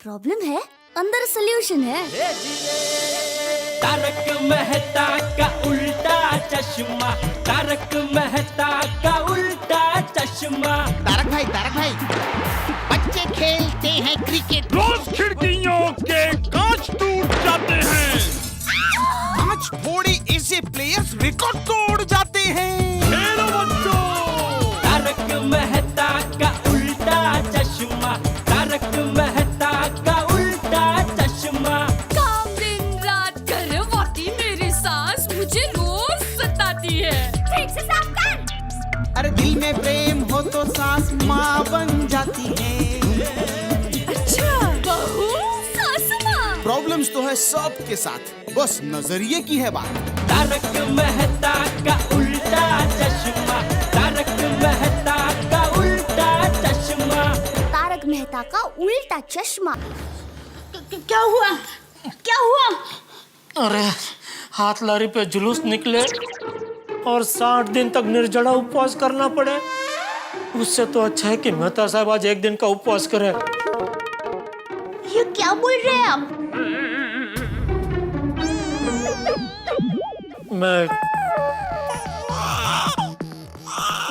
Problem है, अंदर solution है। तारक मेहता का उल्टा चश्मा, तारक मेहता का उल्टा चश्मा। तारक भाई, बच्चे खेलते हैं क्रिकेट, रोज खिड़कियों के कांच टूट जाते हैं, कांच फोड़े ऐसे प्लेयर्स रिकॉर्ड तोड़ जाते हैं। खेलो बच्चों। तारक मेहता का उल्टा चश्मा, तारक मेहता का उल्टा चश्मा। काम दिन रात करवाती मेरी सास मुझे रोज सताती है। ठीक से साफ कर। अरे दिल में प्रेम हो तो सास माँ बन जाती है। अच्छा, बहू सास माँ। प्रॉब्लम्स तो है सबके साथ, बस नजरिए की है बात। तारक मेहता का उल्टा चश्मा, तारक मेहता का उल्टा चश्मा। तारक मेहता का उल्टा चश्मा। क्या हुआ? क्या हुआ? अरे हाथ लारी पे जुलूस निकले और 60 दिन तक निर्जला उपवास करना पड़े, उससे तो अच्छा है कि मेहता साहब आज एक दिन का उपवास करें। ये क्या बोल रहे हैं आप? मैं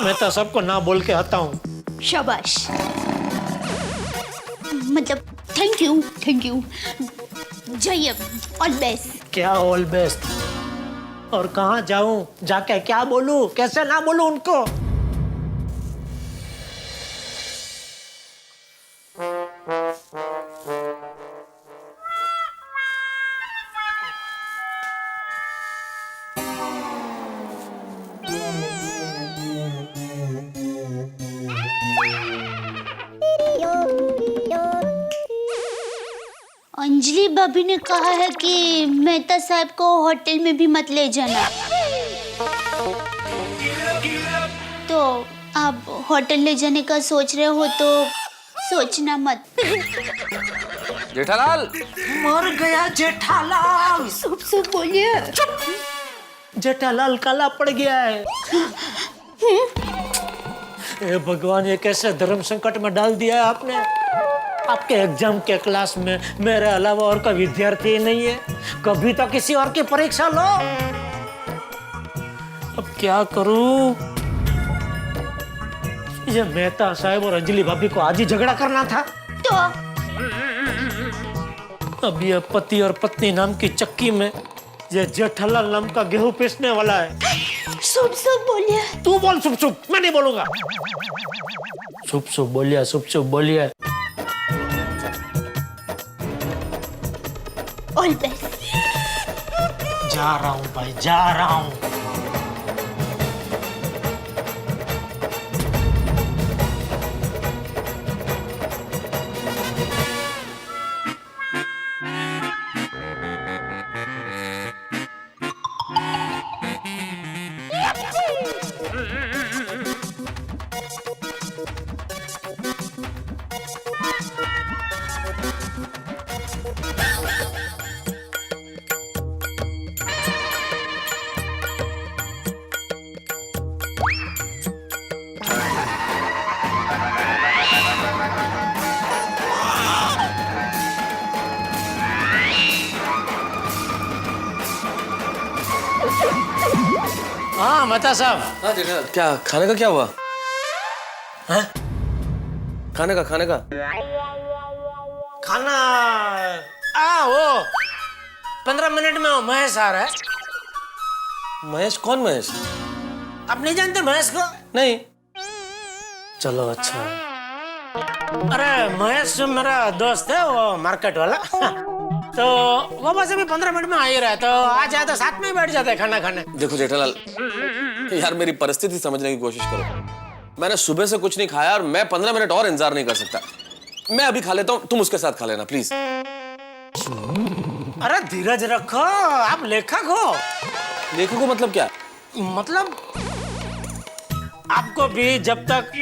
मेहता साहब को ना बोल के आता हूँ। शाबाश, मतलब थैंक यू। जाइए, ऑल बेस्ट। क्या ऑल बेस्ट? और कहाँ जाऊं? जाके क्या बोलूं? कैसे ना बोलूं उनको? अंजलि भाभी ने कहा है कि मेहता साहब को होटल में भी मत ले जाना, तो आप होटल ले जाने का सोच रहे हो तो सोचना मत। जेठालाल, मर गया जेठालाल। सब बोलिए। जेठालाल काला पड़ गया है। ए भगवान, ये कैसे धर्म संकट में डाल दिया है आपने। आपके एग्जाम के क्लास में मेरे अलावा और कोई विद्यार्थी ही नहीं है। कभी तो किसी और की परीक्षा लो। अब क्या करूं? ये मेहता साहब और अंजलि भाभी को आज ही झगड़ा करना था। तो अब ये पति और पत्नी नाम की चक्की में ये जेठालाल नाम का गेहूं पीसने वाला है। सब बोलिए। तू बोल सुप सुप, मैं नहीं बोलूंगा। सुप सुप बोलिए। All best. जा रहा हूं भाई, जा रहा हूं। हाँ मेहता साहब। हाँ जेठालाल, क्या खाने का क्या हुआ? हैं? खाने का खाना वो 15 मिनट में महेश आ रहा है। महेश? कौन महेश? आप नहीं जानते महेश को? नहीं। चलो अच्छा है। अरे महेश मेरा दोस्त है, वो मार्केट वाला। तो वो बस अभी 15 मिनट में आ ही रहा है, तो आ जाए तो साथ में ही बैठ जाते हैं खाना खाने। देखो जेठालाल, यार मेरी परिस्थिति समझने की कोशिश करो। मैंने सुबह से कुछ नहीं खाया और मैं 15 मिनट और इंतजार नहीं कर सकता। मैं अभी खा लेता हूँ, तुम उसके साथ खा लेना प्लीज। अरे धीरज रखो, आप लेखक हो। लेखक को मतलब क्या? मतलब आपको भी जब तक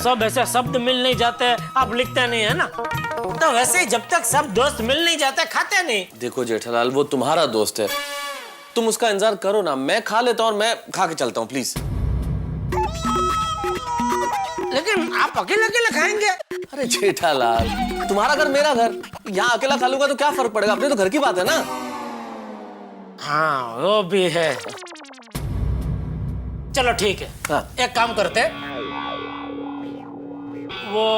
सब ऐसे शब्द मिल नहीं जाते आप लिखते नहीं है ना, तो वैसे ही जब तक सब दोस्त मिल नहीं जाते खाते नहीं। देखो जेठालाल, वो तुम्हारा दोस्त है, तुम उसका इंतजार करो ना। मैं खा लेता हूँ और मैं खा के चलता हूँ प्लीज। लेकिन आप अकेले अकेले खाएंगे? अरे जेठालाल, तुम्हारा घर मेरा घर, यहाँ अकेला खा लूंगा तो क्या फर्क पड़ेगा, अपने तो घर की बात है ना। हाँ वो भी है। चलो ठीक है, हाँ। एक काम करते, वो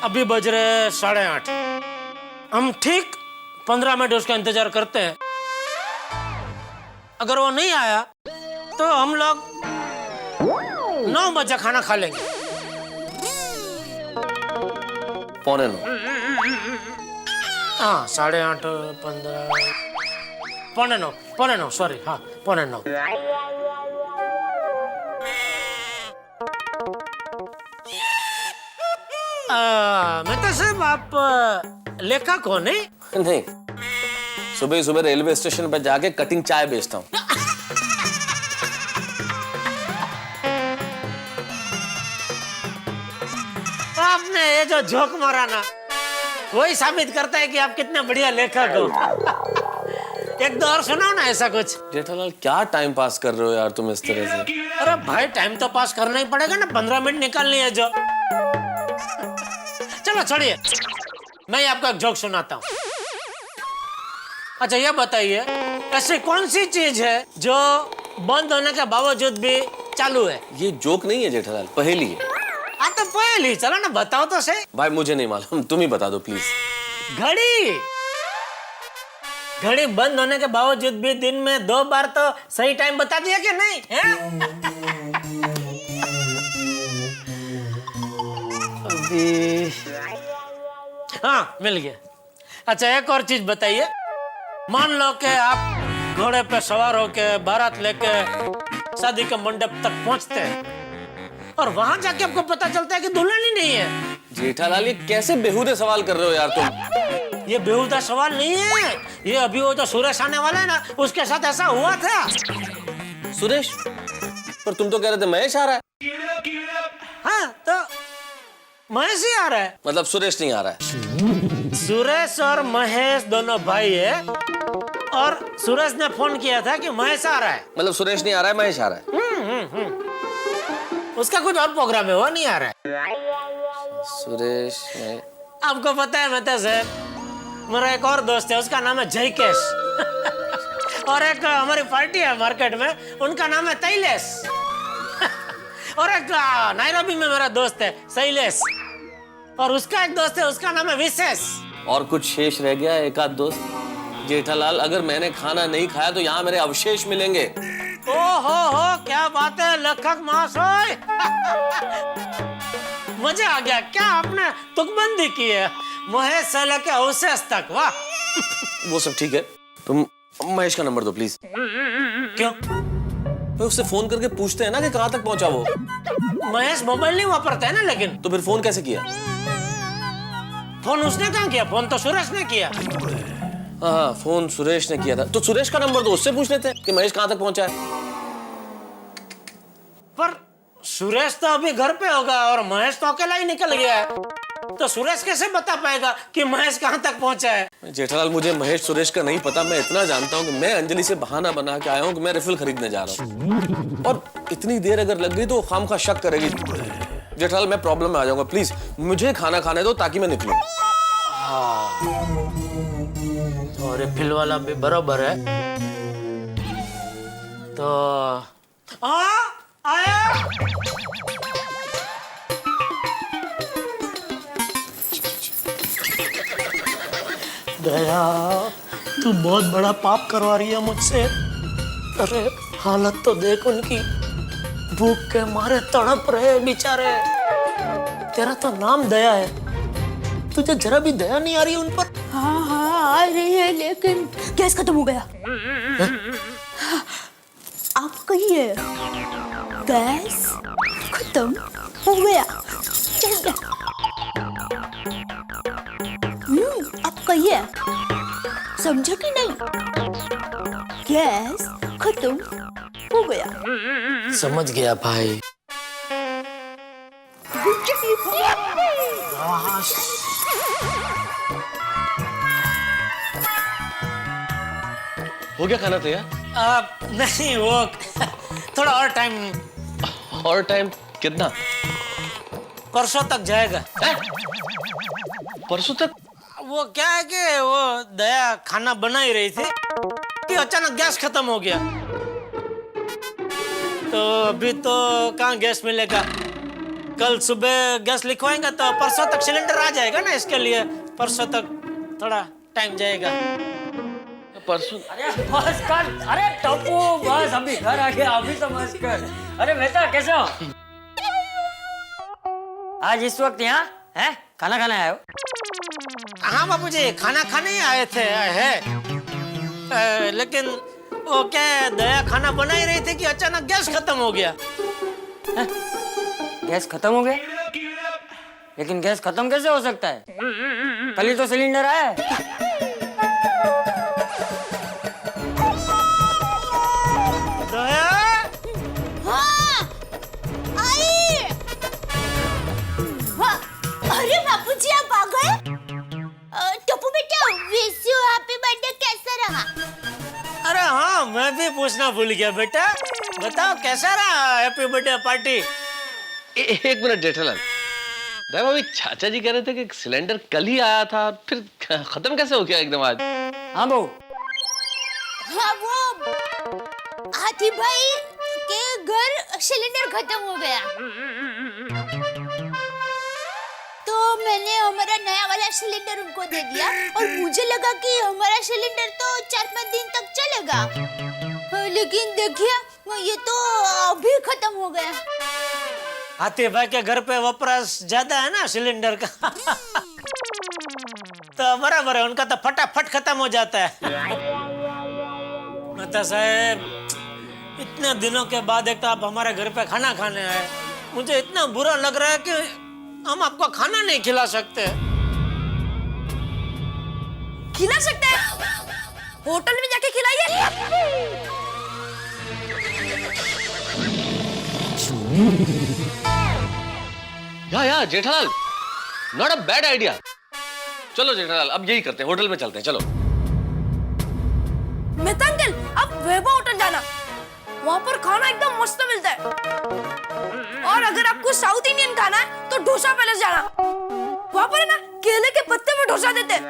अभी बज रहे 8:30, हम ठीक 15 मिनट उसका इंतजार करते हैं। अगर वो नहीं आया तो हम लोग 9 बजे खाना खा लेंगे। 8:45। हाँ 8:30, 15, 8:45, सॉरी, हाँ 8:45। मेहता साहब, आप लेखक हो नहीं? नहीं, सुबह सुबह रेलवे स्टेशन पर जाके कटिंग चाय बेचता हूँ। आपने ये जो जोक मारा ना, वही साबित करता है कि आप कितने बढ़िया लेखक हो। एक दो और सुनाओ ना ऐसा कुछ। जेठालाल क्या टाइम पास कर रहे हो यार तुम इस तरह से? अरे भाई, टाइम तो पास करना ही पड़ेगा ना, 15 मिनट निकालनी है जो। चलो छोड़िए, मैं आपको एक जोक सुनाता हूँ। अच्छा ये बताइए, ऐसी कौन सी चीज है जो बंद होने के बावजूद भी चालू है? ये जोक नहीं है जेठालाल, पहेली है। हाँ तो पहली, चलो ना बताओ तो सही। भाई मुझे नहीं मालूम, तुम ही बता दो प्लीज। घड़ी। घड़ी बंद होने के बावजूद भी दिन में 2 बार तो सही टाइम बता दिया कि नहीं है? अभी हाँ मिल गया। अच्छा एक और चीज बताइए, मान लो कि आप घोड़े पे सवार होके बारात लेके शादी के मंडप तक पहुंचते हैं और वहां जाके आपको पता चलता है कि दुल्हन ही नहीं है। जेठालाल ये कैसे बेहुदे सवाल कर रहे हो यार तुम? ये बेहुदा सवाल नहीं है, ये अभी वो जो सुरेश आने वाला है ना, उसके साथ ऐसा हुआ था। सुरेश? पर तुम तो कह रहे थे महेश आ रहा है। हाँ तो महेश ही आ रहा है। मतलब सुरेश नहीं आ रहा है? सुरेश और महेश दोनों भाई है और सुरेश ने फोन किया था कि महेश आ रहा है। मतलब सुरेश नहीं आ रहा है, महेश आ रहा है। उसका कुछ और प्रोग्राम है, वो नहीं आ रहा है। सुरेश आपको पता है मेहता साहब, मेरा एक और दोस्त है, उसका नाम है जयकेश। और एक हमारी पार्टी है मार्केट में, उनका नाम है तैलेश। और एक नायरोबी में मेरा दोस्त है शैलेश, और उसका एक दोस्त है, उसका नाम है विशेष। और कुछ शेष रह गया, एक आध दोस्त? जेठालाल अगर मैंने खाना नहीं खाया तो यहाँ मेरे अवशेष मिलेंगे। हो क्या बात है लेखक महाशय। मजा आ गया, क्या आपने तुकबंदी की है महेश से लेके अवशेष तक, वाह। वो सब ठीक है, तुम महेश का नंबर दो प्लीज। क्यों? तो उससे फोन करके पूछते हैं ना कि कहाँ तक पहुंचा वो। महेश मोबाइल नहीं वापरता है ना, लेकिन तो फिर फोन कैसे किया? फोन उसने कहाँ किया? फोन तो सुरेश ने किया। हाँ फोन सुरेश ने किया था, तो सुरेश का नंबर दो, उससे पूछ लेते हैं कि महेश कहाँ तक पहुंचा है। पर सुरेश तो अभी घर पे होगा और महेश तो अकेला ही निकल गया है, तो सुरेश कैसे बता पाएगा कि महेश कहाँ तक पहुंचा है? जेठालाल मुझे महेश सुरेश का नहीं पता, मैं इतना जानता हूँ कि मैं अंजलि से बहाना बना के आया हूँ कि मैं रिफिल खरीदने जा रहा हूँ, और इतनी देर अगर लग गई तो खामखा शक करेगी। जेठालाल मैं प्रॉब्लम में आ जाऊंगा, प्लीज मुझे खाना खाने दो ताकि मैं निकलूं। और रिफिल वाला भी बराबर है, तो आया। दया, तू बहुत बड़ा पाप करवा रही है मुझसे। अरे हालत तो देख उनकी, भूख के मारे तड़प रहे बेचारे। तेरा तो नाम दया है, तुझे जरा भी दया नहीं आ रही उन पर? हाँ आ रही है, लेकिन गैस खत्म हो गया। आप कहिए, गैस खत्म हो गया, चल गया। आप कहिए, समझा कि नहीं? गैस खत्म हो गया। समझ गया भाई। हो गया खाना तैयार? नहीं, वो थोड़ा और टाइम। और टाइम कितना? परसों तक जाएगा। परसों तक? वो क्या है कि वो दया खाना बना ही रही थी कि अचानक गैस खत्म हो गया। तो अभी तो कहाँ गैस मिलेगा। कल सुबह गैस लिखवाएंगे तो परसों तक सिलेंडर आ जाएगा ना। इसके लिए परसों तक थोड़ा टाइम जाएगा। परसों? अरे बस कर, अरे टप्पू बस अभी घर आ गया, अभी तो बस कर। अरे बेटा कैसे हो? आज इस वक्त यहाँ है खाना खाने आए हो? हाँ बाबूजी, खाना खाने ही आए थे लेकिन वो क्या है, दया खाना बना ही रही थी कि अचानक गैस खत्म हो गया। गैस खत्म हो गया? लेकिन गैस खत्म कैसे हो सकता है? कल ही तो सिलेंडर आया है। दया? हाँ, आई। हाँ, अरे बापूजी आप आ गए? टप्पू बेटा, विश यू हैप्पी बर्थडे, कैसा रहा? अरे हाँ, मैं भी पूछना भूल गया बेटा। बताओ कैसा रहा हैप्पी बर्थडे पार्टी? एक मिनट जेठालाल, दया भाभी चाचा जी कह रहे थे कि सिलेंडर कल ही आया था, फिर खत्म कैसे हो गया एकदम आज? हाँ बहू। हाँ, वो हाथी भाई के घर सिलेंडर खत्म हो गया, तो मैंने हमारा नया वाला सिलेंडर उनको दे दिया और मुझे लगा कि हमारा सिलेंडर तो 4-5 दिन तक चलेगा, लेकिन देखिए ये तो अभी खत्म हो गया। हाथी भाई के घर पे वपराश ज्यादा है ना सिलेंडर का तो बराबर है, उनका तो फटाफट खत्म हो जाता है। मेहता साहब, इतने दिनों के बाद एक तो आप हमारे घर पे खाना खाने आए, मुझे इतना बुरा लग रहा है कि हम आपको खाना नहीं खिला सकते। खिला सकते हैं? होटल में जाके खिलाइए। या Jethalal, not a bad idea. चलो जेठालाल, अब यही करते हैं, होटल में चलते हैं, चलो। मेहता अंकल, अब वैभव होटल जाना, वहाँ पर खाना एकदम मस्त मिलता है। और अगर आपको साउथ इंडियन खाना है तो डोसा पैलेस जाना, वहाँ पर है ना केले के पत्ते में डोसा देते हैं,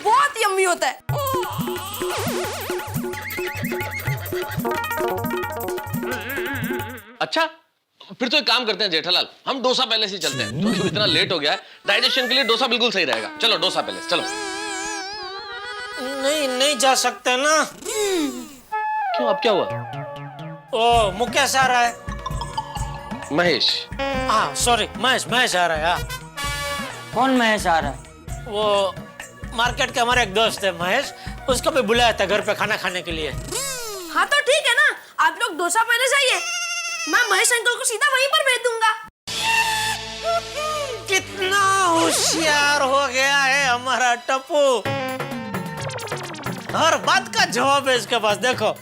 बहुत यम्मी होता है। अच्छा, फिर तो एक काम करते हैं जेठालाल, हम डोसा पैलेस ही चलते हैं, क्योंकि इतना लेट हो गया है, डाइजेशन के लिए डोसा बिल्कुल सही रहेगा। चलो डोसा पैलेस, चलो। नहीं जा सकते ना। क्यों, अब क्या हुआ? ओ मुकेश आ रहा है। महेश? हाँ सॉरी, महेश आ रहा है। हाँ, कौन महेश आ रहा है? वो मार्केट के हमारे एक दोस्त है महेश, उसको भी बुलाया था घर पे खाना खाने के लिए। हाँ तो ठीक है ना, आप लोग डोसा पैलेस आइए, मैं महेश अंकल को सीधा वहीं पर भेज दूंगा। कितना होशियार हो गया है हमारा टप्पू, हर बात का जवाब है इसके पास। देखो,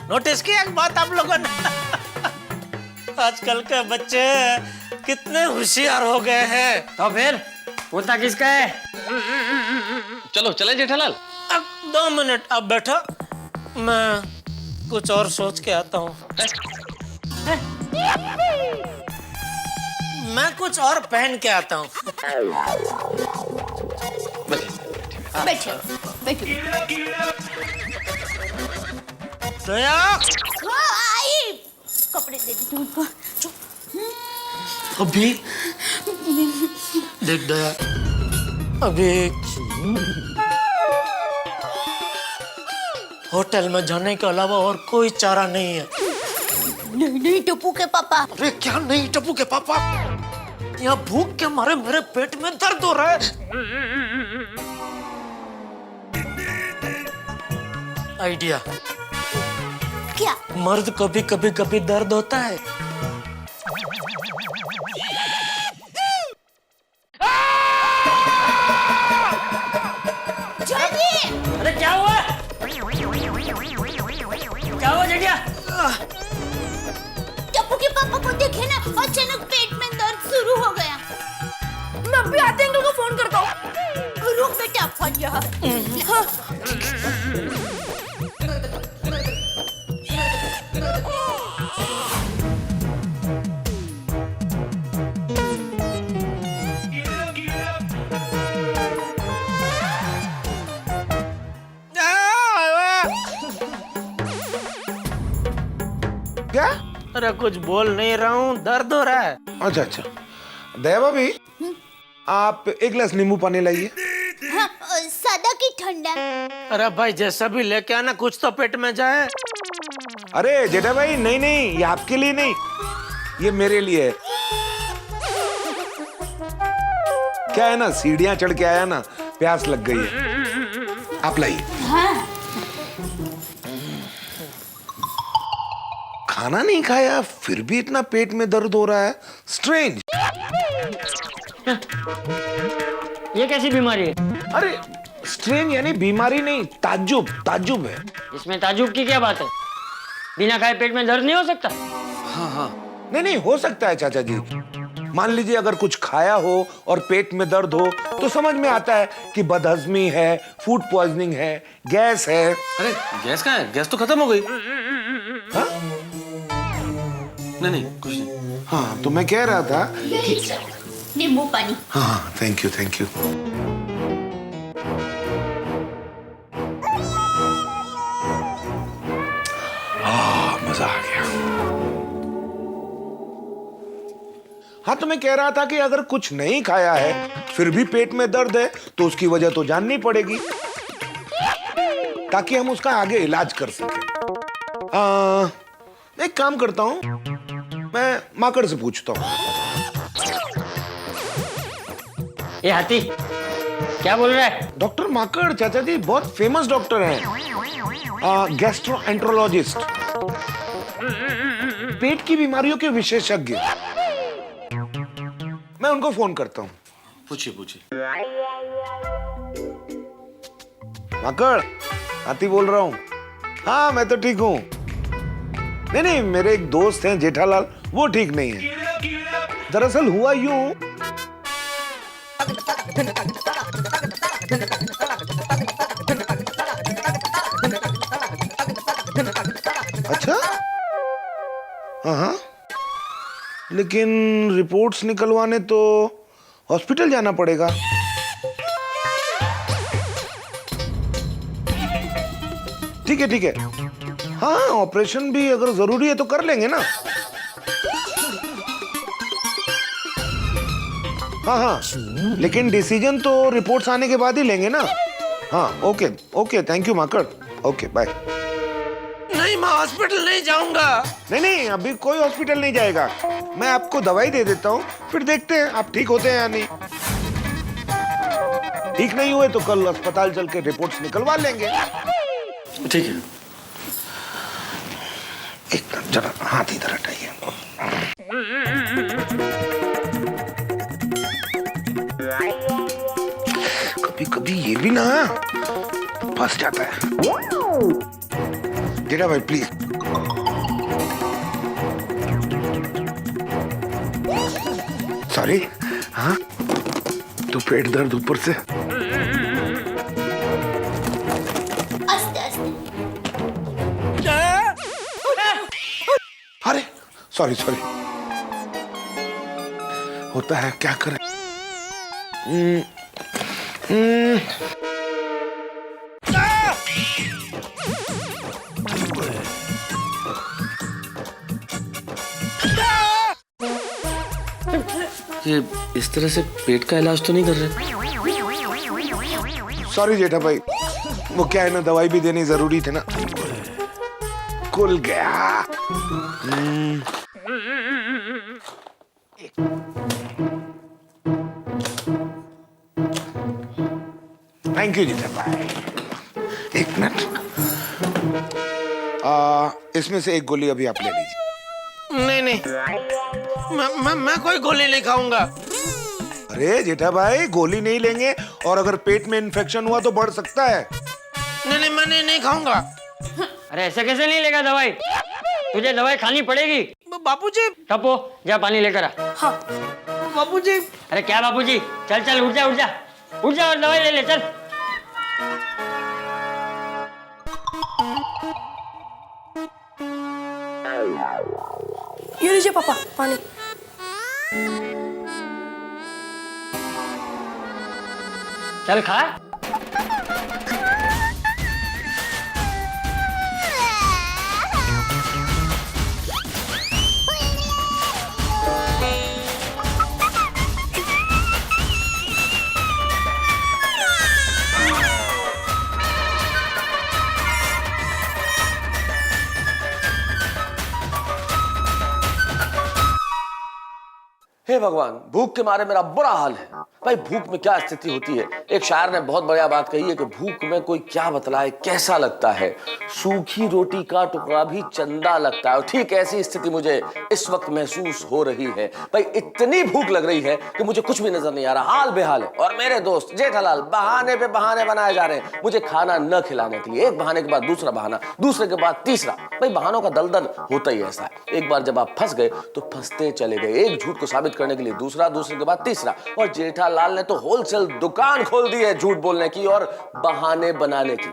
नोटिस किया एक बात आप लोगों ने? आजकल के बच्चे कितने होशियार हो गए हैं। तो फिर पूछता किसका है? चलो चले जेठालाल। अब 2 मिनट आप बैठो, मैं कुछ और सोच के आता हूँ। मैं कुछ और पहन के आता हूँ। बैठो। दया, हाँ, आई। कपड़े दे दी तुमको। अभी देख दया, अभी होटल में जाने के अलावा और कोई चारा नहीं है। नहीं टप्पू के पापा। अरे क्या नहीं टप्पू के पापा, यहाँ भूख के मारे मेरे पेट में दर्द हो रहा है। आइडिया। क्या? मर्द को भी कभी दर्द होता है। जल्दी। अरे क्या हुआ? क्या हुआ जटिया? टप्पू के पापा को देखे ना, अचानक पेट में दर्द शुरू हो गया। मैं अभी आते अंकल को फोन करता हूँ। रुक बेटा, फट जा। अरे कुछ बोल नहीं रहा हूँ, दर्द हो रहा है। अच्छा अच्छा, दया भाभी आप एक गिलास नींबू पानी लाइए। हाँ, सादा की ठंडा? अरे भाई जैसा भी लेके आना, कुछ तो पेट में जाए। अरे जेठा भाई नहीं नहीं, ये आपके लिए नहीं, ये मेरे लिए है। क्या है ना, सीढ़ियां चढ़ के आया ना, प्यास लग गई है, आप लाइए। हाँ। खाना नहीं खाया फिर भी इतना पेट में दर्द हो रहा है, स्ट्रेंज। ये कैसी बीमारी है? अरे स्ट्रेंज यानी बीमारी नहीं, ताज्जुब, ताज्जुब है। इसमें ताजुब की क्या बात है? बिना खाए पेट में दर्द नहीं हो सकता? नहीं नहीं, हो सकता है चाचा जी। मान लीजिए अगर कुछ खाया हो और पेट में दर्द हो तो समझ में आता है कि बदहजमी है, फूड पॉइजनिंग है, गैस है। अरे गैस कहाँ है? गैस तो खत्म हो गई। हाँ? नहीं नहीं कुछ नहीं। हाँ तो मैं कह रहा था कि नींबू पानी। हाँ थैंक यू थैंक यू। मजा आ गया। हाँ तो मैं कह रहा था कि अगर कुछ नहीं खाया है फिर भी पेट में दर्द है तो उसकी वजह तो जाननी पड़ेगी ताकि हम उसका आगे इलाज कर सकें। एक काम करता हूं, मैं माकड़ से पूछता हूं। ये हाथी क्या बोल रहा है? डॉक्टर माकड़ चाचा जी बहुत फेमस डॉक्टर हैं, गैस्ट्रोएंट्रोलॉजिस्ट, पेट की बीमारियों के विशेषज्ञ। मैं उनको फोन करता हूँ। पूछिए पूछिए। माकड़, हाथी बोल रहा हूँ। हाँ मैं तो ठीक हूँ। नहीं नहीं, मेरे एक दोस्त हैं जेठालाल, वो ठीक नहीं है। दरअसल हुआ यूं, अच्छा हाँ, लेकिन रिपोर्ट्स निकलवाने तो हॉस्पिटल जाना पड़ेगा। ठीक है ठीक है, हाँ ऑपरेशन भी अगर जरूरी है तो कर लेंगे ना। हाँ हाँ, लेकिन डिसीजन तो रिपोर्ट्स आने के बाद ही लेंगे ना। हाँ ओके ओके, थैंक यू माकड़, ओके बाय। नहीं मैं हॉस्पिटल नहीं जाऊंगा। नहीं नहीं, अभी कोई हॉस्पिटल नहीं जाएगा, मैं आपको दवाई दे देता हूँ, फिर देखते हैं आप ठीक होते हैं या नहीं। ठीक नहीं हुए तो कल अस्पताल चल के रिपोर्ट्स निकलवा लेंगे। ठीक है। एक मिनट जरा हाथ इधर हटाइए। कभी कभी ये भी ना फंस जाता है। जेठा भाई प्लीज। सॉरी। हाँ तो पेट दर्द ऊपर से। आस्ते आस्ते। अरे सॉरी सॉरी, होता है क्या करें। ये इस तरह से पेट का इलाज तो नहीं कर रहे? सॉरी जेठा भाई, वो क्या है ना, दवाई भी देनी जरूरी थी ना। खुल गया। थैंक यू जेठा भाई। एक मिनट, इसमें से एक गोली अभी आप ले लीजिए। नहीं नहीं, मैं कोई गोली नहीं खाऊंगा। अरे जेठा भाई, गोली नहीं लेंगे और अगर पेट में इन्फेक्शन हुआ तो बढ़ सकता है। नहीं नहीं, मैं नहीं खाऊंगा। अरे ऐसे कैसे नहीं लेगा दवाई? तुझे दवाई खानी पड़ेगी। बापूजी। टप्पो जा पानी लेकर आ। हाँ बापूजी। अरे क्या बापूजी, चल चल उठ जा उठ जा उठ जा और दवाई ले ले चल। ये लीजिए पापा पानी। चल खा। हे भगवान, भूख के मारे मेरा बुरा हाल है। भाई भूख में क्या स्थिति होती है। एक शायर ने बहुत बढ़िया बात कही है कि भूख में कोई क्या बतलाए कैसा लगता है, सूखी रोटी का टुकड़ा भी चंदा लगता है। और ठीक ऐसी स्थिति मुझे इस वक्त महसूस हो रही है। भाई इतनी भूख लग रही है कि मुझे कुछ भी नजर नहीं आ रहा, हाल बेहाल है। और मेरे दोस्त जेठालाल बहाने पे बहाने बनाए जा रहे हैं मुझे खाना न खिलाने के लिए। एक बहाने के बाद दूसरा बहाना, दूसरे के बाद तीसरा। भाई बहानों का दलदल होता ही ऐसा है। एक बार जब आप फंस गए तो फंसते चले गए, एक झूठ को साबित करने के लिए दूसरा, दूसरे के बाद तीसरा। और जेठालाल ने तो होलसेल दुकान खोल दी है झूठ बोलने की और बहाने बनाने की।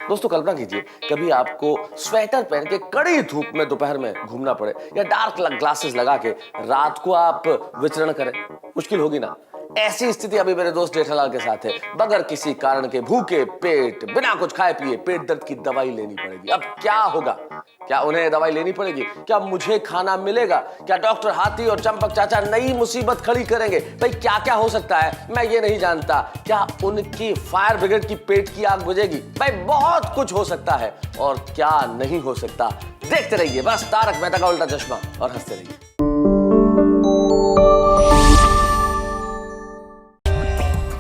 दोस्तों कल्पना कीजिए कभी आपको स्वेटर पहन के कड़ी धूप में दोपहर में घूमना पड़े, या डार्क ग्लासेस लगा के रात को आप विचरण करें, मुश्किल होगी ना। ऐसी स्थिति अभी मेरे दोस्त जेठालाल के साथ है। बगैर किसी कारण के भूखे पेट बिना कुछ खाए पिए पेट दर्द की दवाई लेनी पड़ेगी। अब क्या होगा? क्या उन्हें दवाई लेनी पड़ेगी? क्या मुझे खाना मिलेगा? क्या डॉक्टर हाथी और चंपक चाचा नई मुसीबत खड़ी करेंगे? भाई क्या क्या हो सकता है मैं ये नहीं जानता। क्या उनकी फायर ब्रिगेड की पेट की आग बुझेगी? भाई बहुत कुछ हो सकता है और क्या नहीं हो सकता। देखते रहिए बस तारक मेहता का उल्टा चश्मा और हंसते रहिए।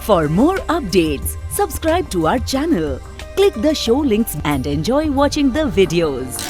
For more updates, subscribe to our channel, click the show links and enjoy watching the videos.